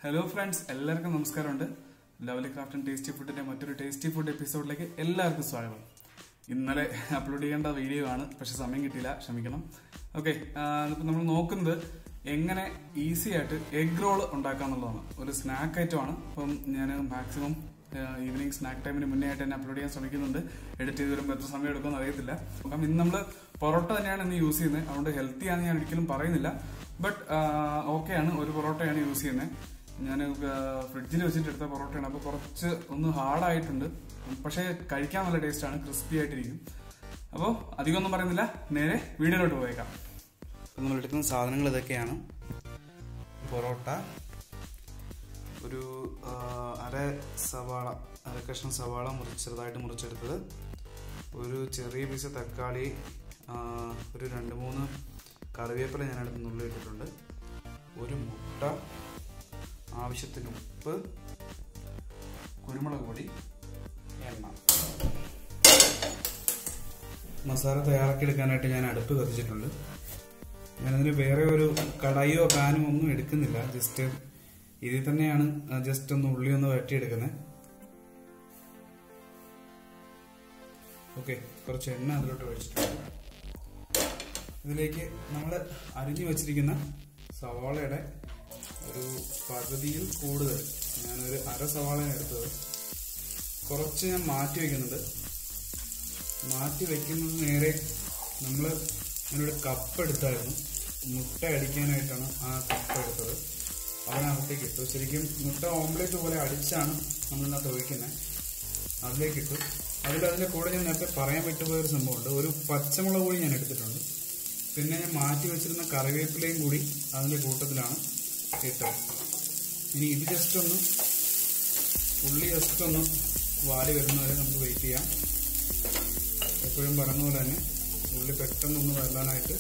Hello friends, എല്ലാവർക്കും നമസ്കാരമുണ്ട്. Lovely craft and tasty ഫുഡിന്റെ മറ്റൊരു ടേസ്റ്റി ഫുഡ് എപ്പിസോഡിലേക്ക് എല്ലാവർക്കും സ്വാഗതം. ഇന്നലെ അപ്ലോഡ് ചെയ്യേണ്ട വീഡിയോ ആണ്, പക്ഷെ സമയം കിട്ടിയില്ല, ക്ഷമിക്കണം. ഓക്കെ, ഇപ്പം നമ്മൾ നോക്കുന്നത് എങ്ങനെ ഈസി ആയിട്ട് എഗ് റോൾ ഉണ്ടാക്കാന്നുള്ളതാണ്. ഒരു സ്നാക്ക് ഐറ്റം ആണ്. അപ്പം ഞാൻ മാക്സിമം ഈവനിങ് സ്നാക്ക് ടൈമിന് മുന്നേ ആയിട്ട് തന്നെ അപ്ലോഡ് ചെയ്യാൻ ശ്രമിക്കുന്നുണ്ട്. എഡിറ്റ് ചെയ്ത് വരുമ്പോൾ എത്ര സമയം എടുക്കുമെന്ന് അറിയത്തില്ല. അപ്പം ഇന്ന് നമ്മൾ പൊറോട്ട തന്നെയാണ് ഇന്ന് യൂസ് ചെയ്യുന്നത്. അതുകൊണ്ട് ഹെൽത്തി ആണെന്ന് ഞാൻ ഒരിക്കലും പറയുന്നില്ല. ബട്ട് ഓക്കെയാണ്, ഒരു പൊറോട്ടയാണ് യൂസ് ചെയ്യുന്നത്. ഞാൻ ഫ്രിഡ്ജിൽ വെച്ചിട്ട് എടുത്ത പൊറോട്ടയാണ്. അപ്പോൾ കുറച്ച് ഒന്ന് ഹാർഡായിട്ടുണ്ട്, പക്ഷേ കഴിക്കാൻ നല്ല ടേസ്റ്റാണ്, ക്രിസ്പി ആയിട്ടിരിക്കും. അപ്പോൾ അധികമൊന്നും പറയുന്നില്ല, നേരെ വീഡിയോയിലോട്ട് പോയേക്കാം. നമ്മൾ എടുക്കുന്ന സാധനങ്ങൾ ഇതൊക്കെയാണ്. പൊറോട്ട, ഒരു അര കഷ്ണം സവാള ചെറുതായിട്ട് മുറിച്ചെടുത്തത്, ഒരു ചെറിയ പീസ് തക്കാളി, ഒരു 2-3 കറിവേപ്പില ഞാനടുത്ത് നുള്ളി ഇട്ടിട്ടുണ്ട്, ഒരു മുട്ട, ആവശ്യത്തിന് ഉപ്പ്, കുരുമുളക് പൊടി, എണ്ണ. മസാല തയ്യാറാക്കി എടുക്കാനായിട്ട് ഞാൻ അടുപ്പ് കത്തിച്ചിട്ടുണ്ട്. ഞാനതിന് വേറെ ഒരു കടായിയോ പാനോ ഒന്നും എടുക്കുന്നില്ല. ജസ്റ്റ് ഇതിൽ തന്നെയാണ് ജസ്റ്റ് ഒന്ന് ഉള്ളി ഒന്ന് വഴറ്റിയെടുക്കുന്നത്. ഓക്കെ, കുറച്ച് എണ്ണ അതിലോട്ട് ഒഴിച്ചിട്ടുണ്ട്. ഇതിലേക്ക് നമ്മൾ അരിഞ്ഞു വെച്ചിരിക്കുന്ന സവാളയുടെ ഒരു പകുതിയിൽ കൂടുതൽ, ഞാനൊരു അര സവാളയാണ് എടുത്തത്. കുറച്ച് ഞാൻ മാറ്റി വയ്ക്കുന്നുണ്ട്. മാറ്റി വയ്ക്കുന്നത് നേരെ നമ്മൾ ഞാനൊരു കപ്പ് എടുത്തായിരുന്നു, മുട്ട അടിക്കാനായിട്ടാണ് ആ കപ്പ് എടുത്തത്. അതിനകത്തേക്ക് ഇട്ടു. ശരിക്കും മുട്ട ഓംലേറ്റ് പോലെ അടിച്ചാണ് നമ്മളിനകത്ത് ഒഴിക്കുന്നത്. അതിലേക്ക് ഇട്ടു. അതിൻ്റെ കൂടെ ഞാൻ നേരത്തെ പറയാൻ പറ്റുപോയൊരു സംഭവമുണ്ട്. ഒരു പച്ചമുളക് കൂടി ഞാൻ എടുത്തിട്ടുണ്ട്. പിന്നെ ഞാൻ മാറ്റി വെച്ചിരുന്ന കറിവേപ്പിലയും കൂടി അതിൻ്റെ കൂട്ടത്തിലാണ് ഇട്ടത്. ഇനി ഇത് ജസ്റ്റ് ഒന്ന് ഉള്ളി ജസ്റ്റ് ഒന്ന് വാടി വരുന്നവരെ നമുക്ക് വെയിറ്റ് ചെയ്യാം. എപ്പോഴും പറഞ്ഞ പോലെ തന്നെ ഉള്ളി പെട്ടെന്നൊന്ന് വരാനായിട്ട്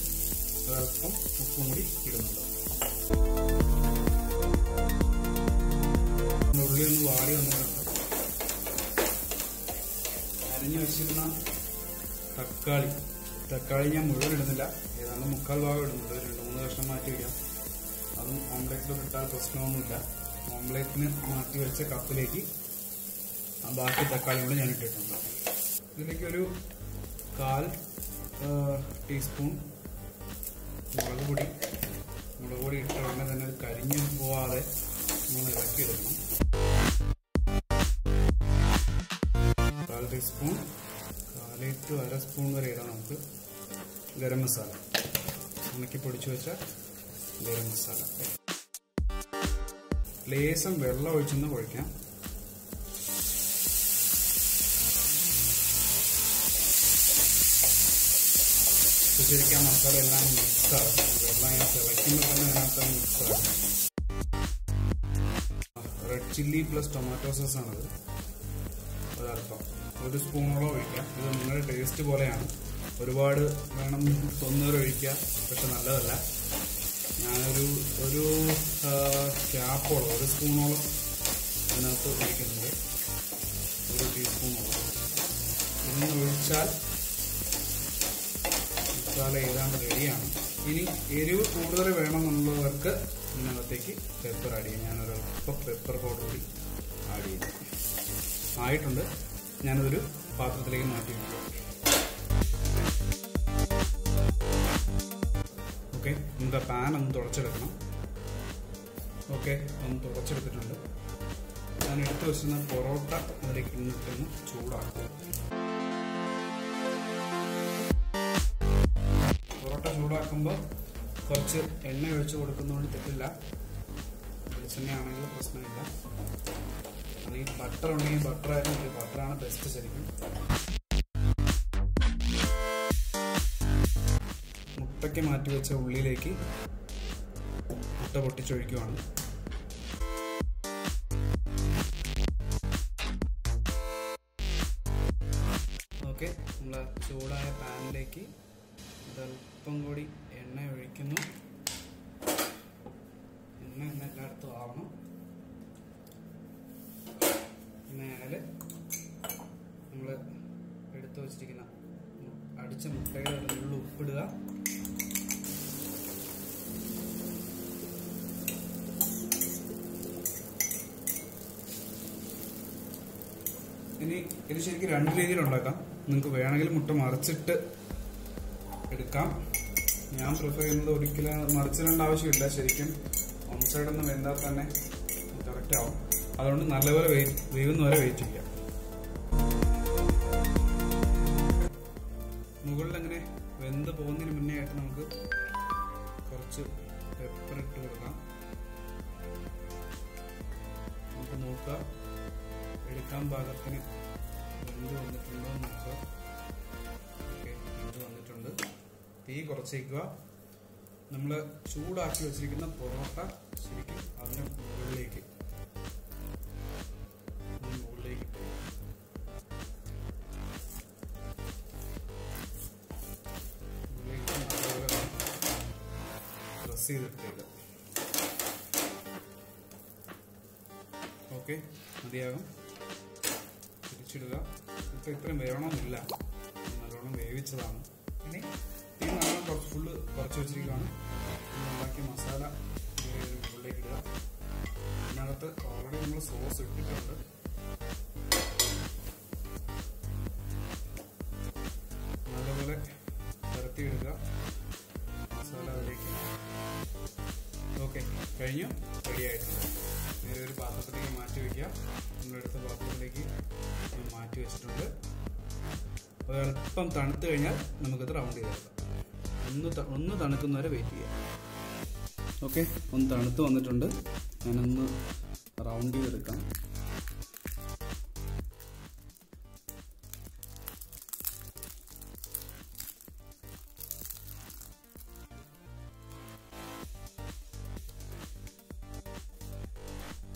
ഒരൽപ്പം ഉപ്പും കൂടി ഇടുന്നുണ്ട്. ഉള്ളി ഒന്ന് വാടി വന്നിട്ടുണ്ട്. അരിഞ്ഞു വെച്ചിരുന്ന തക്കാളി ഞാൻ മുഴുവൻ ഇടുന്നില്ല, ഏതാണ്ട് 3/4 ഭാഗം ഇടുന്നുണ്ട്. 2-3 കഷ്ണം മാറ്റി വയ്ക്കാം. അതും ഓംലേറ്റിലോട്ട് ഇട്ടാൽ പ്രശ്നമൊന്നുമില്ല. ഓംലേറ്റിന് മാറ്റി വെച്ച കപ്പിലേക്ക് ബാക്കി തക്കാളി കൂടെ ഞാൻ ഇട്ടിട്ടുണ്ട്. ഇതിലേക്ക് ഒരു 1/4 ടീസ്പൂൺ മുളക് പൊടി ഇട്ട ഉടനെ തന്നെ അത് കരിഞ്ഞു പോവാതെ നമ്മൾ ഇളക്കിയെടുക്കണം. 1/4 ടീസ്പൂൺ, 1/4 to 1/2 സ്പൂൺ വരെ ഇടാം നമുക്ക് ഗരം മസാല, ഉണക്കി പൊടിച്ചു വെച്ച ഗരം മസാല. ലേശം വെള്ളം ഒഴിച്ചൊന്ന് കുഴയ്ക്കാം. ശരിക്കും മസാല എല്ലാം മിക്സാകും. വെള്ളം ഞാൻ തിളയ്ക്കുമ്പോൾ തന്നെ അതിനകത്ത് മിക്സാകും. റെഡ് ചില്ലി പ്ലസ് ടൊമാറ്റോ സോസാണത്. ഒരൽപ്പം 1 സ്പൂണോളം ഒഴിക്കാം. ഇത് നിങ്ങളുടെ ടേസ്റ്റ് പോലെയാണ്. ഒരുപാട് വേണം തോന്നുന്നവർ ഒഴിക്കുക, പക്ഷെ നല്ലതല്ല. ഞാനൊരു ക്യാപ്പോളം 1 സ്പൂണോളം അതിനകത്ത് ഒഴിക്കുന്നുണ്ട്. 1 ടീസ്പൂണോളം ഇതൊന്ന് ഒഴിച്ചാൽ മസാല ഏതാണ്ട് റെഡിയാണ്. ഇനി എരിവ് കൂടുതൽ വേണമെന്നുള്ളവർക്ക് ഇതിനകത്തേക്ക് പെപ്പർ ആഡ് ചെയ്യും. ഞാനൊരൽപ്പം പെപ്പർ പൗഡർ കൂടി ആഡ് ചെയ്തു. ആയിട്ടുണ്ട്. ഞാനതൊരു പാത്രത്തിലേക്ക് മാറ്റി വയ്ക്കും. ഓക്കെ, നമുക്ക് പാൻ ഒന്ന് തുടച്ചെടുക്കണം. ഓക്കെ, ഒന്ന് തുടച്ചെടുത്തിട്ടുണ്ട്. ഞാൻ എടുത്തു വെച്ചിരുന്ന പൊറോട്ട അതിലേക്ക് ഇന്നിട്ടൊന്ന് ചൂടാക്കും. പൊറോട്ട ചൂടാക്കുമ്പോൾ കുറച്ച് എണ്ണ ഒഴിച്ച് കൊടുക്കുന്നതുകൊണ്ട് തെറ്റില്ല. വെളിച്ചെണ്ണയാണെങ്കിൽ പ്രശ്നമില്ല. അല്ലെങ്കിൽ ബട്ടർ ഉണ്ടെങ്കിൽ ബട്ടറായാലും ബട്ടറാണ് ബെസ്റ്റ് ശരിക്കും. മുട്ടയ്ക്ക് മാറ്റി വെച്ച ഉള്ളിലേക്ക് മുട്ട പൊട്ടിച്ചൊഴിക്കുവാണ്. ഓക്കെ, നമ്മൾ ചൂടായ പാനിലേക്ക് ഒരൽപ്പം കൂടി എണ്ണ ഒഴിക്കുന്നു. എണ്ണ എല്ലായിടത്തും ആവണം. മേലെ നമ്മൾ എടുത്തു വച്ചിരിക്കുന്ന അടിച്ച മുട്ടയുടെ ഉള്ളിൽ ഉപ്പിടുക. ഇനി ഇത് ശരിക്കും രണ്ട് രീതിയിൽ ഉണ്ടാക്കാം. നിങ്ങൾക്ക് വേണമെങ്കിൽ മുട്ട മറിച്ചിട്ട് എടുക്കാം. ഞാൻ പ്രിഫർ ചെയ്യുന്നത് ഒരിക്കലും മറിച്ചിടേണ്ട ആവശ്യമില്ല. ശരിക്കും വൺ സൈഡ് ഒന്ന് വെന്താൽ തന്നെ കറക്റ്റ് ആവും. അതുകൊണ്ട് നല്ലപോലെ വേവുന്ന വരെ വെയിറ്റ് ചെയ്യാം. മുകളിൽ അങ്ങനെ വെന്ത് പോകുന്നതിന് മുന്നേ ആയിട്ട് നമുക്ക് കുറച്ച് പെപ്പർ ഇട്ട് കൊടുക്കാം. നമുക്ക് നോക്കാം എടുക്കാൻ പാകത്തിന് വെന്ത് വന്നിട്ടുണ്ടോ എന്ന് നോക്കുക. ഓക്കെ, വെന്ത് വന്നിട്ടുണ്ട്. തീ കുറച്ചേക്കുക. നമ്മൾ ചൂടാക്കി വെച്ചിരിക്കുന്ന പൊറോട്ട ശരിക്കും അതിന് മുകളിലേക്ക് പ്രസ് ചെയ്തിട്ടേക്കുക. ഓക്കെ, മതിയാകും. തിരിച്ചിടുക. ഇപ്പം ഇത്രയും വേണമെന്നില്ല, നല്ലോണം വേവിച്ചതാണ്. ഇനി ഈ നല്ലോണം ഫുള്ള് കുറച്ച് വെച്ചിരിക്കുകയാണ്. ഉണ്ടാക്കിയ മസാല മുകളിലേക്ക് ഇടുക. ഇതിനകത്ത് ഓൾറെഡി നമ്മൾ സോസ് ഇട്ടിട്ടുണ്ട്. നല്ലപോലെ പരത്തിയിടുക മസാല അതിലേക്ക്. ഓക്കെ, കഴിഞ്ഞു, റെഡി ആയിട്ടുണ്ട്. നേരെ ഒരു പാത്രത്തിലേക്ക് മാറ്റി വയ്ക്കുക. നമ്മളെടുത്ത പാത്രത്തിലേക്ക് മാറ്റി വെച്ചിട്ടുണ്ട്. അല്പം തണുത്ത് കഴിഞ്ഞാൽ നമുക്കത് റൗണ്ട് ചെയ്തെടുക്കാം. ഒന്ന് തണുക്കുന്നവരെ വെയിറ്റ് ചെയ്യാം. ഓക്കെ, ഒന്ന് തണുത്ത് വന്നിട്ടുണ്ട്. ഞാനൊന്ന് റൗണ്ട് ചെയ്തെടുക്കാം.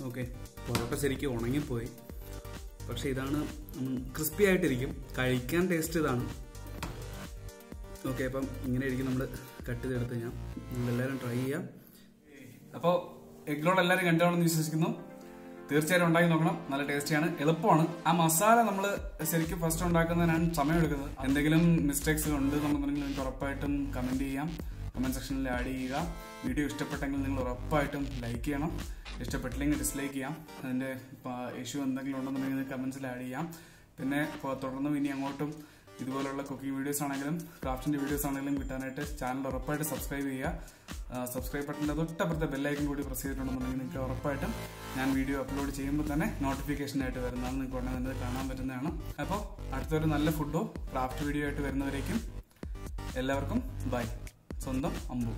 ഓക്കെ, പൊറോട്ട ശരിക്കും ഉണങ്ങിപ്പോയി. പക്ഷെ ഇതാണ് ക്രിസ്പി ആയിട്ടിരിക്കും. കഴിക്കാൻ ടേസ്റ്റ് ഇതാണ്. ഓക്കെ, അപ്പം ഇങ്ങനെ ആയിരിക്കും നമ്മൾ കട്ട് ചെയ്തെടുത്ത് കഴിഞ്ഞാൽ. നമ്മളെല്ലാവരും ട്രൈ ചെയ്യാം. അപ്പോൾ എഗ് റോൾ എല്ലാവരും കണ്ടാണെന്ന് വിശ്വസിക്കുന്നു. തീർച്ചയായിട്ടും ഉണ്ടാക്കി നോക്കണം. നല്ല ടേസ്റ്റിയാണ്, എളുപ്പമാണ്. ആ മസാല നമ്മൾ ശരിക്കും ഫസ്റ്റ് ഉണ്ടാക്കുന്നതിനാണ് സമയം എടുക്കുന്നത്. എന്തെങ്കിലും മിസ്റ്റേക്സ് ഉണ്ട് എന്നുണ്ടെങ്കിൽ നിങ്ങൾക്ക് ഉറപ്പായിട്ടും കമൻറ്റ് ചെയ്യാം. കമൻറ്റ് സെക്ഷനിൽ ആഡ് ചെയ്യുക. വീഡിയോ ഇഷ്ടപ്പെട്ടെങ്കിൽ നിങ്ങൾ ഉറപ്പായിട്ടും ലൈക്ക് ചെയ്യണം. ഇഷ്ടപ്പെട്ടില്ലെങ്കിൽ ഡിസ്ലൈക്ക് ചെയ്യാം. അതിൻ്റെ ഇഷ്യൂ എന്തെങ്കിലും ഉണ്ടെന്നുണ്ടെങ്കിൽ കമൻസിൽ ആഡ് ചെയ്യാം. പിന്നെ തുടർന്നും ഇനി അങ്ങോട്ടും ഇതുപോലുള്ള കുക്കിംഗ് വീഡിയോസ് ആണെങ്കിലും ക്രാഫ്റ്റിൻ്റെ വീഡിയോസ് ആണെങ്കിലും കിട്ടാനായിട്ട് ചാനൽ ഉറപ്പായിട്ട് സബ്സ്ക്രൈബ് ചെയ്യുക. സബ്സ്ക്രൈബ് ബട്ടൻ്റെ തൊട്ടപ്പുറത്തെ ബെല്ലൈക്കൺ കൂടി പ്രസ് ചെയ്തിട്ടുണ്ടെന്നുണ്ടെങ്കിൽ നിങ്ങൾക്ക് ഉറപ്പായിട്ടും ഞാൻ വീഡിയോ അപ്ലോഡ് ചെയ്യുമ്പോൾ തന്നെ നോട്ടിഫിക്കേഷനായിട്ട് വരുന്നതാണ്. നിങ്ങൾക്ക് ഉടനെ തന്നെ കാണാൻ പറ്റുന്നതാണ്. അപ്പോൾ അടുത്തൊരു നല്ല ഫുഡോ ക്രാഫ്റ്റ് വീഡിയോ ആയിട്ട് വരുന്നവരേക്കും എല്ലാവർക്കും ബൈ. സ്വന്തം അമ്പു.